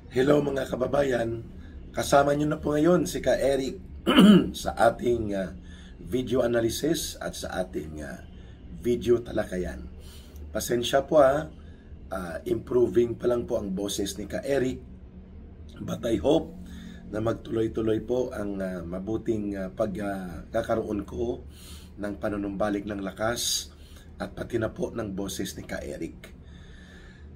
Hello mga kababayan, kasama nyo na po ngayon si Ka Eric sa ating video analysis at sa ating video talakayan. Pasensya po improving pa lang po ang boses ni Ka Eric, but I hope na magtuloy-tuloy po ang mabuting pagkakaroon ko ng panunumbalik ng lakas at pati na po ng boses ni Ka Eric.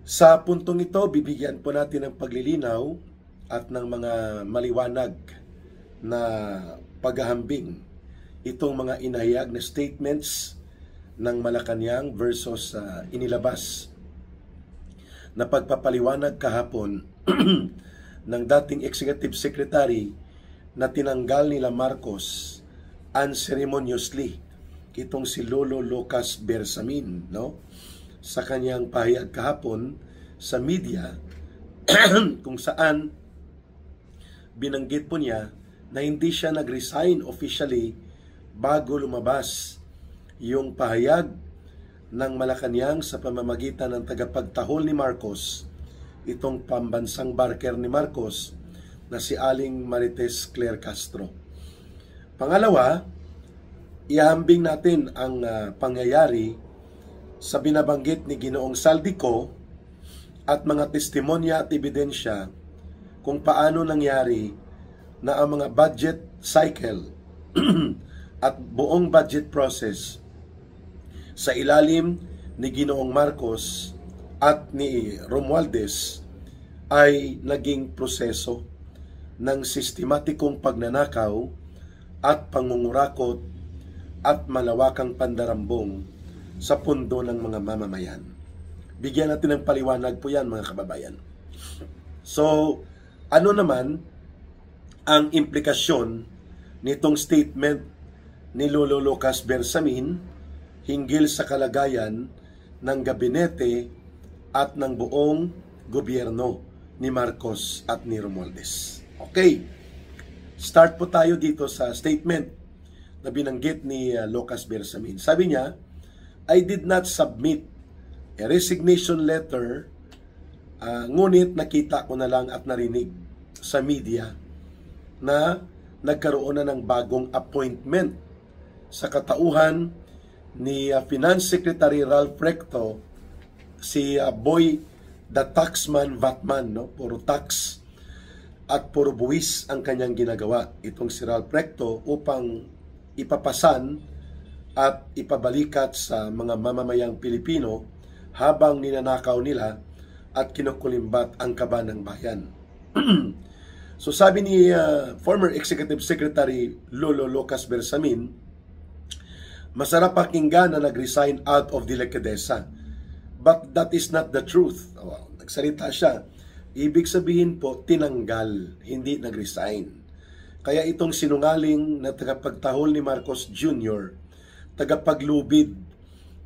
Sa puntong ito, bibigyan po natin ng paglilinaw at ng mga maliwanag na paghahambing itong mga inahayag na statements ng Malacanang versus inilabas na pagpapaliwanag kahapon ng dating Executive Secretary na tinanggal nila Marcos unceremoniously itong si Lolo Lucas Bersamin, no? Sa kanyang pahayag kahapon sa media kung saan binanggit po niya na hindi siya nag-resign officially bago lumabas yung pahayag ng Malacanang sa pamamagitan ng tagapagtahol ni Marcos, itong pambansang barker ni Marcos na si Aling Marites Claire Castro. Pangalawa, ihambing natin ang pangyayari sa binabanggit ni Ginoong Saldico at mga testimonya at ebidensya kung paano nangyari na ang mga budget cycle at buong budget process sa ilalim ni Ginoong Marcos at ni Romualdez ay naging proseso ng sistematikong pagnanakaw at pangungurakot at malawakang pandarambong sa pundo ng mga mamamayan. Bigyan natin ng paliwanag po yan mga kababayan. So, ano naman ang implikasyon nitong statement ni Lolo Lucas Bersamin hinggil sa kalagayan ng gabinete at ng buong gobyerno ni Marcos at ni Romualdez? Okay, start po tayo dito sa statement na binanggit ni Lucas Bersamin. Sabi niya, I did not submit a resignation letter, ngunit nakita ko na lang at narinig sa media na nagkaroon na ng bagong appointment sa katauhan ni Finance Secretary Ralph Recto, si Boy the Taxman Vatman, no? Puro tax at puro buwis ang kanyang ginagawa itong si Ralph Recto upang ipapasan at ipabalikat sa mga mamamayang Pilipino habang ninanakaw nila at kinukulimbat ang kaba ng bayan. So sabi ni former Executive Secretary Lolo Lucas Bersamin, masarap pakinggan na nag-resign out of delikadesa. But that is not the truth. Nagsalita siya. Ibig sabihin po, tinanggal, hindi nag-resign. Kaya itong sinungaling na tagapagtahol ni Marcos Jr., tagapaglubid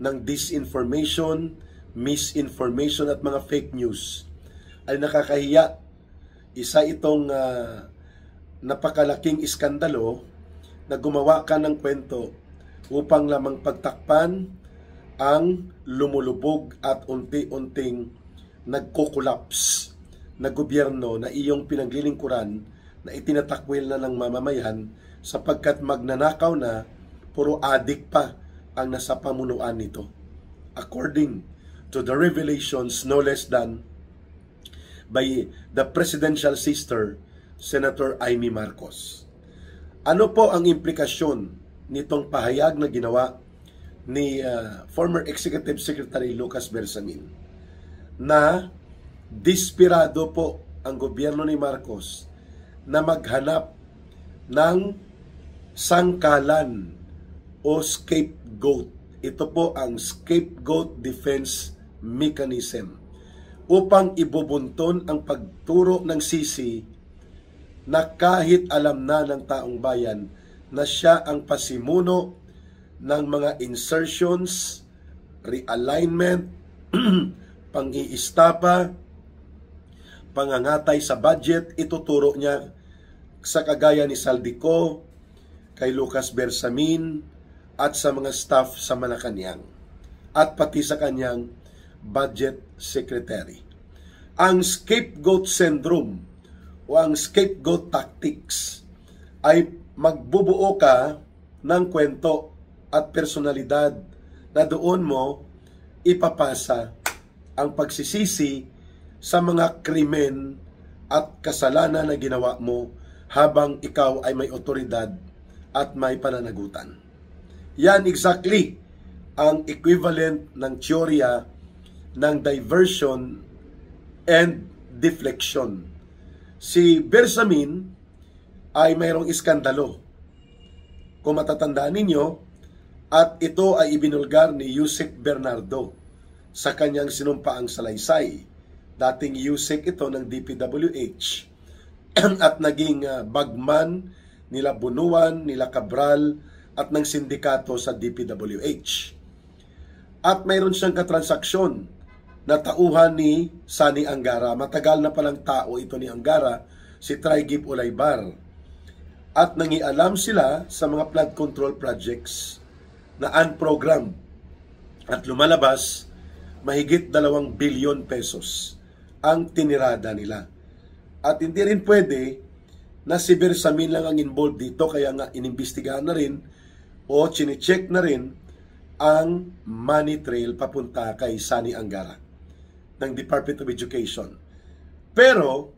ng disinformation, misinformation at mga fake news ay nakakahiya. Isa itong napakalaking iskandalo na gumawa ka ng kwento upang lamang pagtakpan ang lumulubog at unti-unting nagkukulaps na gobyerno na iyong pinaglilingkuran na itinatakwil na ng mamamayan sapagkat magnanakaw na, puro adik pa ang nasa pamunuan nito. According to the revelations no less than by the presidential sister, Senator Amy Marcos. Ano po ang implikasyon nitong pahayag na ginawa ni former Executive Secretary Lucas Bersamin? Na desperado po ang gobyerno ni Marcos na maghanap ng sangkalan o scapegoat. Ito po ang scapegoat defense mechanism upang ibubunton ang pagturo ng sisi na kahit alam na ng taong bayan na siya ang pasimuno ng mga insertions, realignment, pang-iistapa, pangangatay sa budget, ituturo niya sa kagaya ni Saldico, kay Lucas Bersamin, at sa mga staff sa Malacanang, at pati sa kanyang budget secretary. Ang scapegoat syndrome o ang scapegoat tactics ay magbubuo ka ng kwento at personalidad na doon mo ipapasa ang pagsisisi sa mga krimen at kasalanan na ginawa mo habang ikaw ay may otoridad at may pananagutan. Yan exactly ang equivalent ng teorya ng diversion and deflection. Si Bersamin ay mayroong iskandalo, kung matatandaan ninyo, at ito ay ibinulgar ni Yusek Bernardo sa kanyang sinumpaang salaysay. Dating Yusek ito ng DPWH at naging bagman nila Bunuan, nila Cabral at ng sindikato sa DPWH. At mayroon siyang katransaksyon na tauhan ni Sani Angara. Matagal na palang tao ito ni Angara, si Traigip Ulaybar. At nangialam sila sa mga flood control projects na unprogrammed. At lumalabas, mahigit 2 bilyon pesos ang tinirada nila. At hindi rin pwede na si Bersamin lang ang involved dito, kaya nga inimbestigahan na rin o chinecheck na rin ang money trail papunta kay Sani Angara ng Department of Education. Pero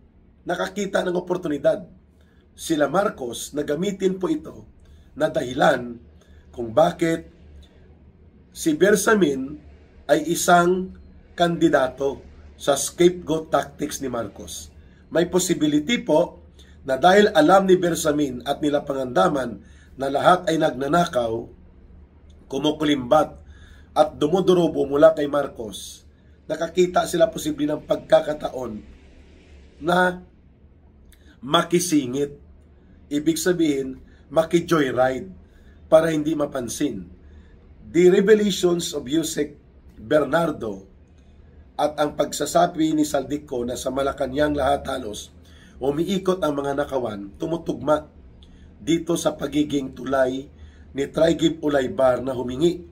nakakita ng oportunidad sila Marcos na gamitin po ito na dahilan kung bakit si Bersamin ay isang kandidato sa scapegoat tactics ni Marcos. May possibility po na dahil alam ni Bersamin at nila Pangandaman na lahat ay nagnanakaw, kumukulimbat at dumudurobo mula kay Marcos, nakakita sila posible ng pagkakataon na makisingit. Ibig sabihin, makijoyride para hindi mapansin. The revelations of Yusek Bernardo at ang pagsasabi ni Saldico na sa Malacanang lahat halos umiikot ang mga nakawan, tumutugma dito sa pagiging tulay ni Traigip Ulaybar na humingi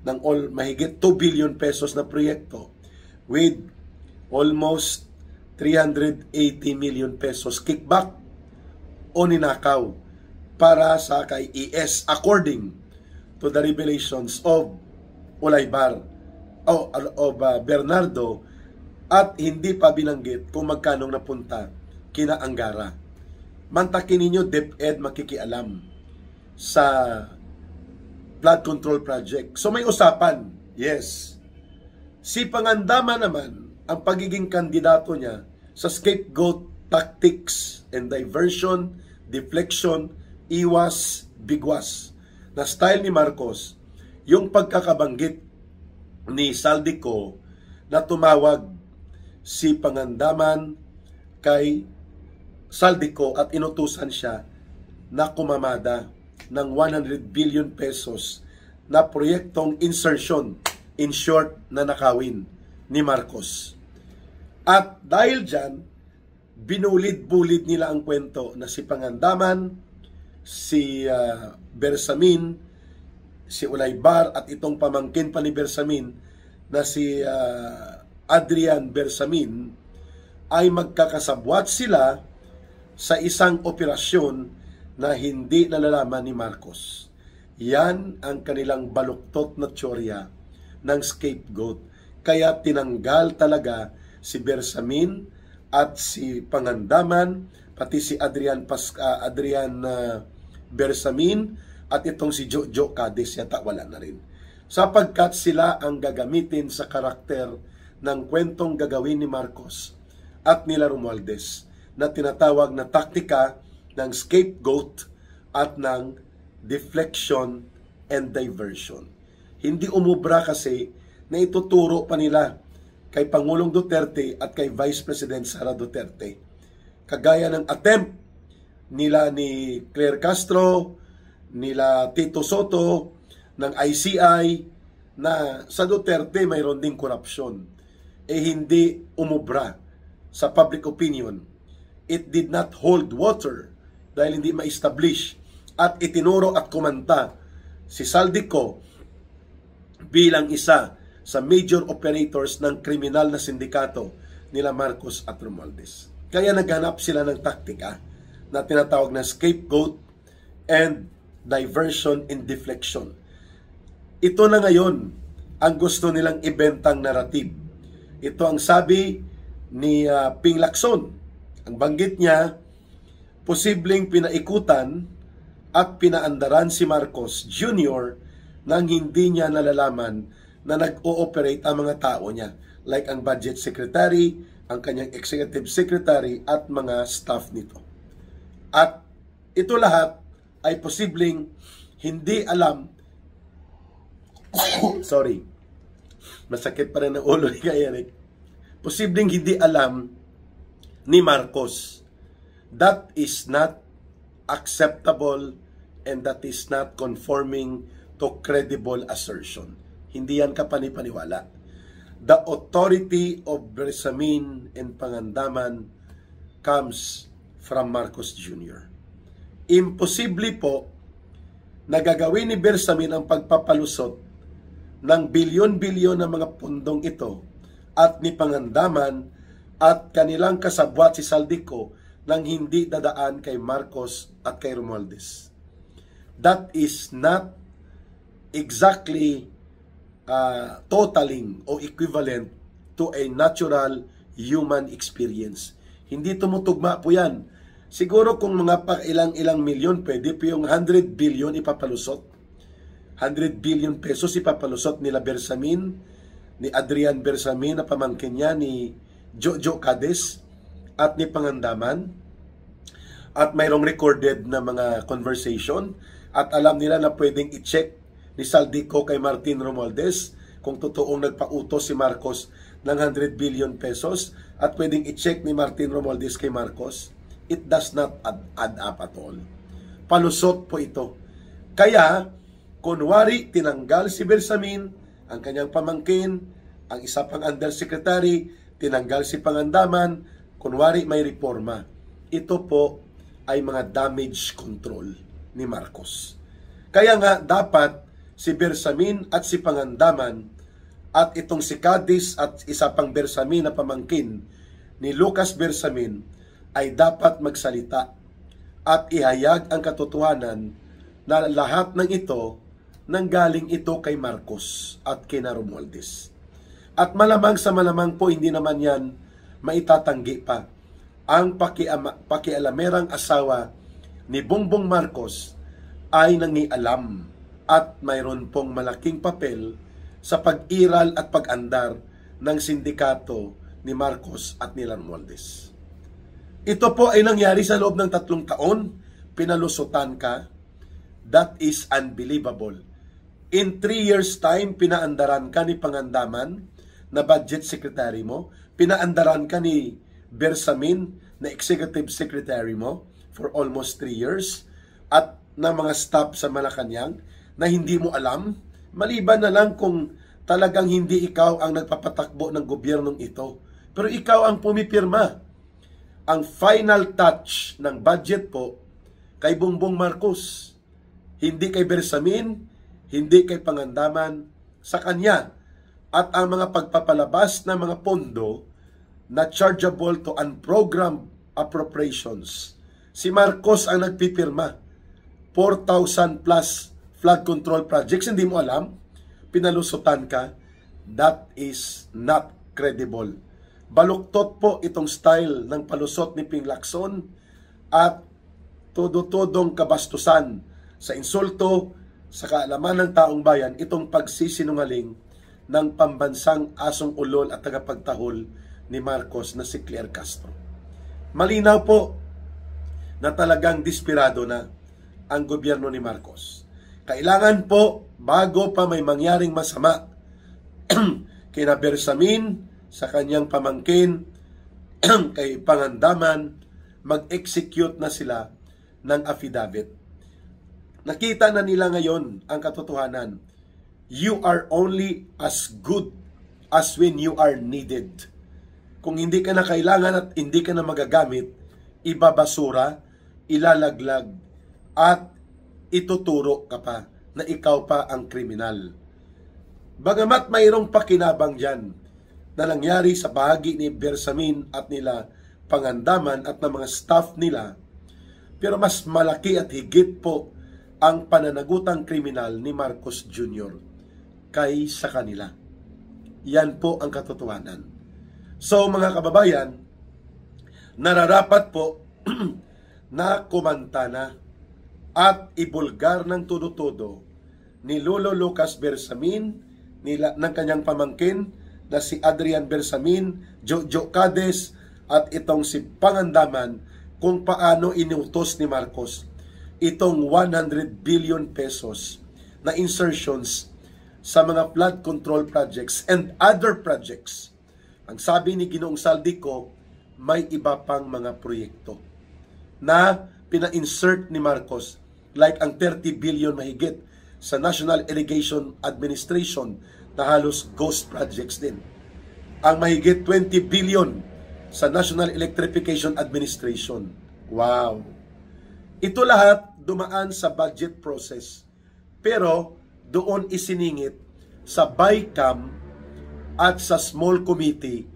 ng mahigit 2 billion pesos na proyekto with almost 380 million pesos kickback o ninakaw para sa kay ES according to the revelations of Ulaybar of Bernardo, at hindi pa binanggit kung magkano napunta kina Angara. Mantakin ninyo, DepEd makikialam sa flood control project. So may usapan, yes. Si Pangandaman naman, ang pagiging kandidato niya sa scapegoat tactics and diversion, deflection, iwas, bigwas na style ni Marcos, yung pagkakabanggit ni Saldico na tumawag si Pangandaman kay Saldico at inutusan siya na kumamada ng 100 billion pesos na proyektong insertion, in short, na nakawin ni Marcos. At dahil dyan, binulid-bulid nila ang kwento na si Pangandaman, si Bersamin, si Ulaybar at itong pamangkin pa ni Bersamin na si Adrian Bersamin ay magkakasabwat sila sa isang operasyon na hindi nalalaman ni Marcos. Yan ang kanilang baluktot na teorya ng scapegoat. Kaya tinanggal talaga si Bersamin at si Pangandaman, pati si Adrian Bersamin at itong si Jojo Cadiz, yata wala na rin. Sapagkat sila ang gagamitin sa karakter ng kwentong gagawin ni Marcos at nila Romualdez na tinatawag na taktika ng scapegoat at ng deflection and diversion. Hindi umubra kasi na ituturo pa nila kay Pangulong Duterte at kay Vice President Sara Duterte. Kagaya ng attempt nila ni Claire Castro, nila Tito Soto, ng ICI, na sa Duterte mayroon ding korupsyon. Hindi umubra sa public opinion. It did not hold water dahil hindi ma-establish at itinuro at kumanta si Saldico bilang isa sa major operators ng kriminal na sindikato nila Marcos at Romualdez. Kaya naghanap sila ng taktika na tinatawag na scapegoat and diversion and deflection. Ito na ngayon ang gusto nilang ibentang narrative. Ito ang sabi ni Ping Lacson. Ang banggit niya, posibleng pinaikutan at pinaandaran si Marcos Jr. nang hindi niya nalalaman na nag-ooperate ang mga tao niya. Like ang budget secretary, ang kanyang executive secretary at mga staff nito. At ito lahat ay posibleng hindi alam sorry, masakit pa rin ang ulo ni Eric. Posibleng hindi alam ni Marcos. That is not acceptable and that is not conforming to credible assertion. Hindi yan kapanipaniwala. The authority of Bersamin and Pangandaman comes from Marcos Jr. Imposible po na gagawin ni Bersamin ang pagpapalusot ng bilyon-bilyon na mga pundong ito at ni Pangandaman at kanilang kasabwat si Saldico nang hindi dadaan kay Marcos at kay Romualdez. That is not exactly totaling o equivalent to a natural human experience. Hindi tumutugma po yan. Siguro kung mga ilang milyon, pwede po yung 100 billion ipapalusot. 100 billion pesos ipapalusot nila Bersamin, ni Adrian Bersamin na pamangkin niya, ni Jojo Cades at ni Pangandaman. At mayroong recorded na mga conversation at alam nila na pwedeng i-check ni Saldico kay Martin Romualdez kung totoong nagpautos si Marcos ng 100 billion pesos at pwedeng i-check ni Martin Romualdez kay Marcos. It does not add up at all. Palusot po ito. Kaya, kunwari tinanggal si Bersamin, ang kanyang pamangkin, ang isa pang undersecretary, tinanggal si Pangandaman, kunwari may reforma. Ito po ay mga damage control ni Marcos. Kaya nga dapat si Bersamin at si Pangandaman at itong si Cadiz at isa pang Bersamin na pamangkin ni Lucas Bersamin ay dapat magsalita at ihayag ang katotohanan na lahat ng ito nanggaling ito kay Marcos at kina Romualdez. At malamang sa malamang po hindi naman yan maitatanggi pa. Ang pakialamerang asawa ni Bongbong Marcos ay nangialam at mayroon pong malaking papel sa pag-iral at pag-andar ng sindikato ni Marcos at ni Romualdez. Ito po ay nangyari sa loob ng 3 taon, pinalusutan ka. That is unbelievable. In 3 years time, pinaandaran ka ni Pangandaman na budget secretary mo, pinaandaran ka ni Bersamin na executive secretary mo for almost 3 years, at na mga staff sa Malacanang na hindi mo alam, maliban na lang kung talagang hindi ikaw ang nagpapatakbo ng gobyernong ito. Pero ikaw ang pumipirma. Ang final touch ng budget po kay Bongbong Marcos. Hindi kay Bersamin, hindi kay Pangandaman, sa kanya. At ang mga pagpapalabas ng mga pondo na chargeable to unprogrammed appropriations, si Marcos ang nagpipirma. 4,000 plus flood control projects, hindi mo alam, pinalusutan ka. That is not credible. Baluktot po itong style ng palusot ni Ping Lacson at todo-todong kabastusan sa insulto sa kaalaman ng taong bayan, itong pagsisinungaling ng pambansang asong ulol at tagapagtahol ni Marcos na si Claire Castro. Malinaw po na talagang desperado na ang gobyerno ni Marcos. Kailangan po, bago pa may mangyaring masama kina Bersamin, sa kanyang pamangkin, kay Pangandaman, mag-execute na sila ng affidavit. Nakita na nila ngayon ang katotohanan. You are only as good as when you are needed. Kung hindi ka na kailangan at hindi ka na magagamit, ibabasura, ilalaglag, at ituturo ka pa na ikaw pa ang kriminal. Bagamat mayroong pakinabang dyan, na nangyari sa bahagi ni Bersamin at nila Pangandaman at ng mga staff nila, pero mas malaki at higit po ang pananagutang kriminal ni Marcos Jr. kaysa kanila. Yan po ang katotohanan. So mga kababayan, nararapat po na kumanta na at ibulgar ng todo-todo ni Lolo Lucas Bersamin, ng kanyang pamangkin na si Adrian Bersamin, Jojo Cades, at itong si Pangandaman kung paano inutos ni Marcos itong 100 billion pesos na insertions sa mga flood control projects and other projects. Ang sabi ni Ginoong Saldico, may iba pang mga proyekto na pina-insert ni Marcos, like ang 30 billion mahigit sa National Irrigation Administration na halos ghost projects din. Ang mahigit 20 billion sa National Electrification Administration. Wow! Ito lahat dumaan sa budget process, pero doon isiningit sa BICAM at sa small committee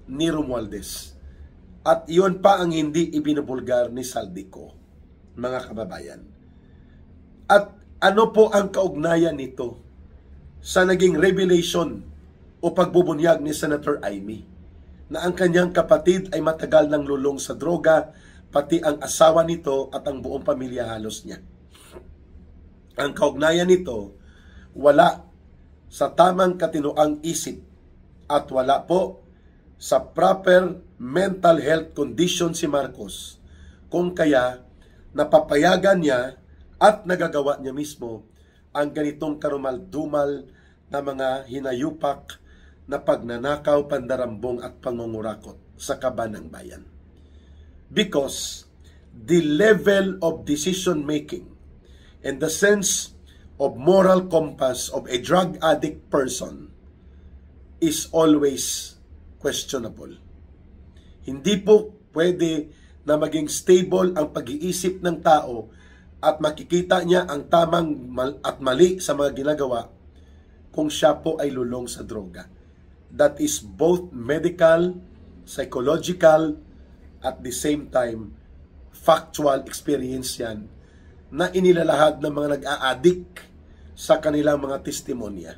ni Romualdez. At iyon pa ang hindi ibinubulgar ni Saldico, mga kababayan. At ano po ang kaugnayan nito sa naging revelation o pagbubunyag ni Senator Amy, na ang kanyang kapatid ay matagal nang lulong sa droga, pati ang asawa nito at ang buong pamilya halos niya. Ang kaugnayan nito, wala sa tamang katinoang isip at wala po sa proper mental health condition si Marcos, kung kaya napapayagan niya at nagagawa niya mismo ang ganitong karumal-dumal na mga hinayupak na pagnanakaw, pandarambong at pangungurakot sa kaban ng bayan. Because the level of decision making and the sense of moral compass of a drug addict person is always questionable. Hindi po pwede na maging stable ang pag-iisip ng tao at makikita niya ang tamang at mali sa mga ginagawa kung siya po ay lulong sa droga. That is both medical, psychological, at the same time, factual experience yan na inilalahad ng mga nag-a-addict sa kanilang mga testimonya.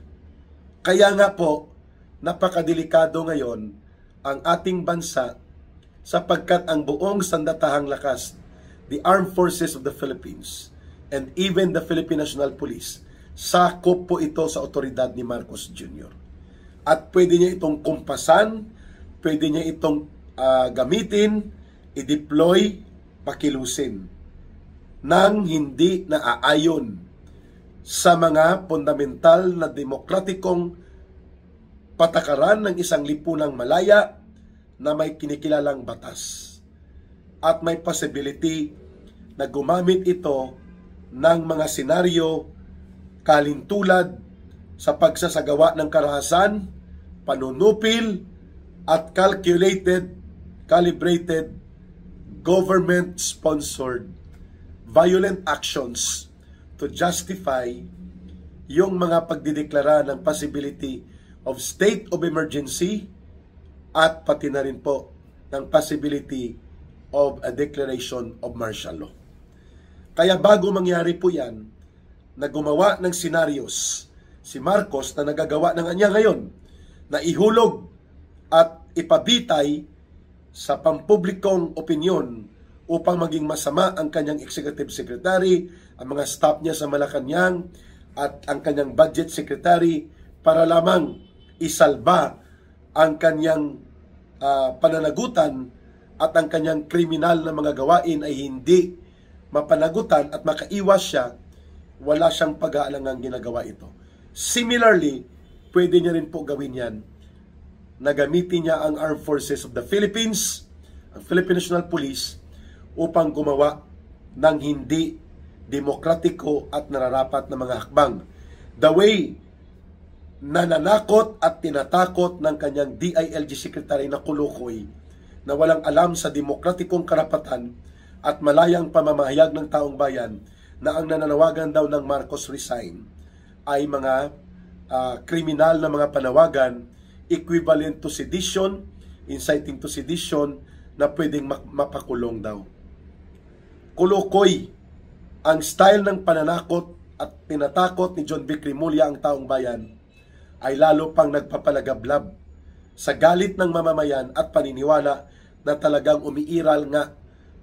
Kaya nga po, napakadelikado ngayon ang ating bansa sapagkat ang buong sandatahang lakas, the Armed Forces of the Philippines, and even the Philippine National Police, sakop po ito sa otoridad ni Marcos Jr. At pwede niya itong kumpasan, pwede niya itong gamitin, i-deploy, pakilusin, nang hindi naaayon sa mga fundamental na demokratikong patakaran ng isang lipunang malaya na may kinikilalang batas. At may possibility na gumamit ito ng mga senaryo kalintulad sa pagsasagawa ng karahasan, panunupil, at calibrated, government-sponsored violent actions to justify yung mga pagdideklara ng possibility of state of emergency at pati na rin po ng possibility of a declaration of martial law. Kaya bago mangyari po yan, na gumawa ng scenarios si Marcos na nagagawa ng kanya ngayon, na ihulog at ipabitay sa pampublikong opinyon upang maging masama ang kanyang executive secretary, ang mga staff niya sa Malacanang, at ang kanyang budget secretary para lamang isalba ang kanyang pananagutan at ang kanyang kriminal na mga gawain ay hindi mapanagutan at makaiwas siya, wala siyang pag-aalangang ginagawa ito. Similarly, pwede niya rin po gawin yan na gamitin niya ang Armed Forces of the Philippines, ang Philippine National Police, upang gumawa ng hindi demokratiko at nararapat na mga hakbang. The way na nanakot at tinatakot ng kanyang DILG Secretary na Kulukoy na walang alam sa demokratikong karapatan at malayang pamamahayag ng taong bayan na ang nananawagan daw ng Marcos resign ay mga kriminal na mga panawagan, equivalent to sedition, inciting to sedition, na pwedeng mapakulong daw. Kulukoy ang style ng pananakot at tinatakot ni John Vic Rimulya ang taong bayan ay lalo pang nagpapalagablab sa galit ng mamamayan at paniniwala na talagang umiiral nga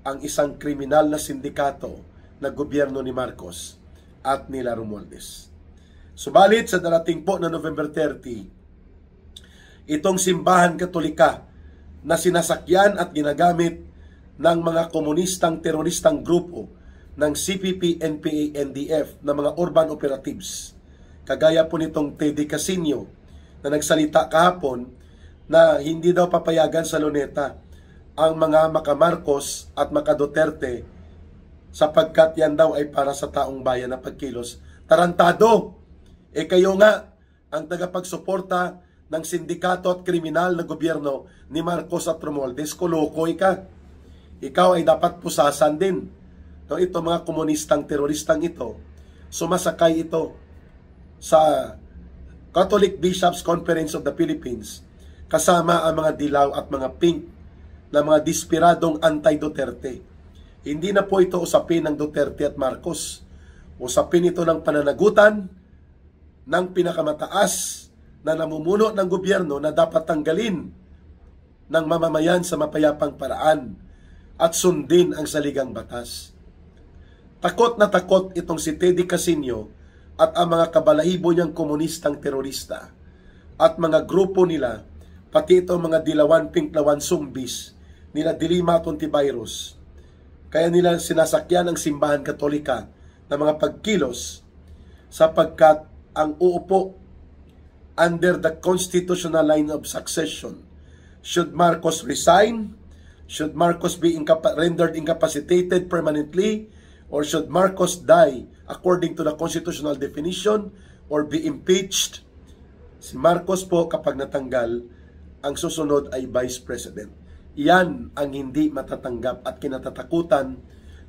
ang isang kriminal na sindikato na gobyerno ni Marcos at nila Romualdez. Subalit sa darating po na November 30, itong simbahan katolika na sinasakyan at ginagamit ng mga komunistang teroristang grupo ng CPP, NPA, NDF na mga urban operatives, kagaya po nitong Teddy Casino na nagsalita kahapon na hindi daw papayagan sa Luneta ang mga maka-Marcos at maka-Duterte sapagkat yan daw ay para sa taong bayan na pagkilos. Tarantado! Kayo nga ang tagapagsuporta ng sindikato at kriminal na gobyerno ni Marcos at Romualdez. Kulukoy ka. Ikaw ay dapat pusasan din. No, ito mga komunistang teroristang ito, sumasakay ito sa Catholic Bishops Conference of the Philippines kasama ang mga dilaw at mga pink na mga dispiradong anti-Duterte. Hindi na po ito usapin ng Duterte at Marcos. Usapin ito ng pananagutan ng pinakamataas na namumuno ng gobyerno na dapat tanggalin ng mamamayan sa mapayapang paraan at sundin ang saligang batas. Takot na takot itong si Teddy Casino at ang mga kabalahibo niyang komunistang terorista at mga grupo nila, pati itong mga dilawan pinklawan zombies nila Dilima Tontivirus. Kaya nila sinasakyan ang simbahan katolika ng mga pagkilos sapagkat ang uupo under the constitutional line of succession. Should Marcos resign? Should Marcos be rendered incapacitated permanently? Or should Marcos die according to the constitutional definition or be impeached? Si Marcos po kapag natanggal, ang susunod ay Vice President. Yan ang hindi matatanggap at kinatatakutan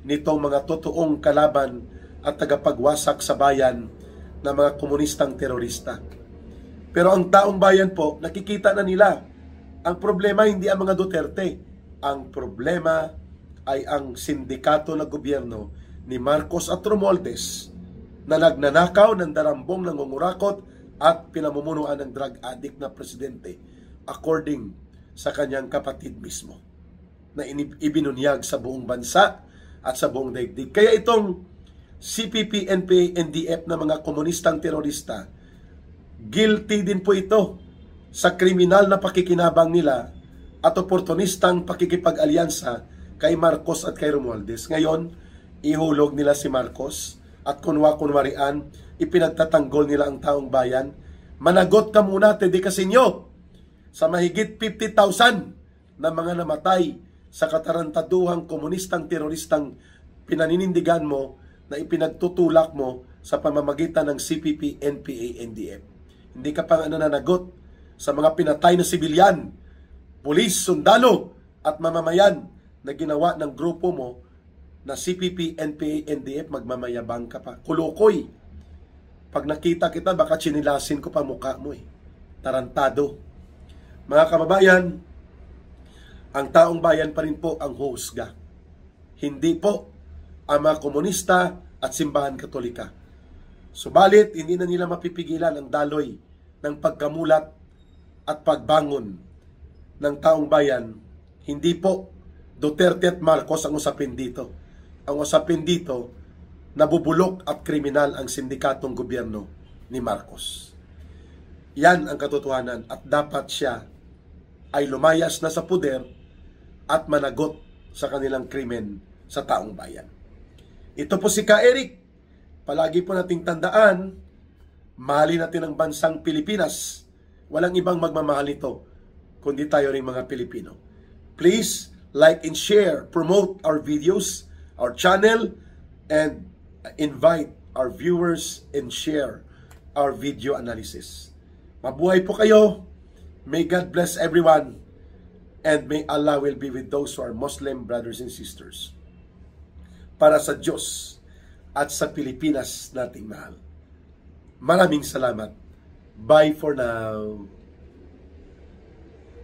nitong mga totoong kalaban at tagapagwasak sa bayan na mga komunistang terorista. Pero ang taong bayan po, nakikita na nila, ang problema hindi ang mga Duterte. Ang problema ay ang sindikato na gobyerno ni Marcos at Romualdez na nagnanakaw ng darambong nangungurakot at pinamumunuan ng drug addict na presidente according sa kanyang kapatid mismo na ibinunyag sa buong bansa at sa buong daigdig. Kaya itong CPP, NPA, NDF na mga komunistang terorista, guilty din po ito sa kriminal na pakikinabang nila at oportunistang pakikipag-alyansa kay Marcos at kay Romualdez. Ngayon, ihulog nila si Marcos at kunwarian, ipinagtatanggol nila ang taong bayan. Managot ka muna, Teddy Casino, sa mahigit 50,000 na mga namatay sa katarantaduhang komunistang teroristang pinaninindigan mo na ipinagtutulak mo sa pamamagitan ng CPP, NPA, NDF. Hindi ka pa nananagot sa mga pinatay na sibilyan, pulis, sundalo at mamamayan na ginawa ng grupo mo na CPP, NPA, NDF. Magmamayabang ka pa. Kulukoy. Pag nakita kita, baka chinilasin ko pa mukha mo Tarantado. Mga kababayan, ang taong bayan pa rin po ang husga. Hindi po ang mga komunista at simbahan katolika. Subalit, hindi na nila mapipigilan ang daloy ng pagkamulat at pagbangon ng taong bayan. Hindi po Duterte at Marcos ang usapin dito. Ang usapin dito, nabubulok at kriminal ang sindikatong gobyerno ni Marcos. Yan ang katotohanan at dapat siya ay lumayas na sa puder at managot sa kanilang krimen sa taong bayan. Ito po si Ka Eric. Palagi po nating tandaan, mahalin natin ang bansang Pilipinas. Walang ibang magmamahal nito, kundi tayo rin mga Pilipino. Please like and share, promote our videos, our channel, and invite our viewers and share our video analysis. Mabuhay po kayo. May God bless everyone. And may Allah will be with those who are Muslim brothers and sisters. Para sa Diyos at sa Pilipinas nating mahal. Maraming salamat. Bye for now.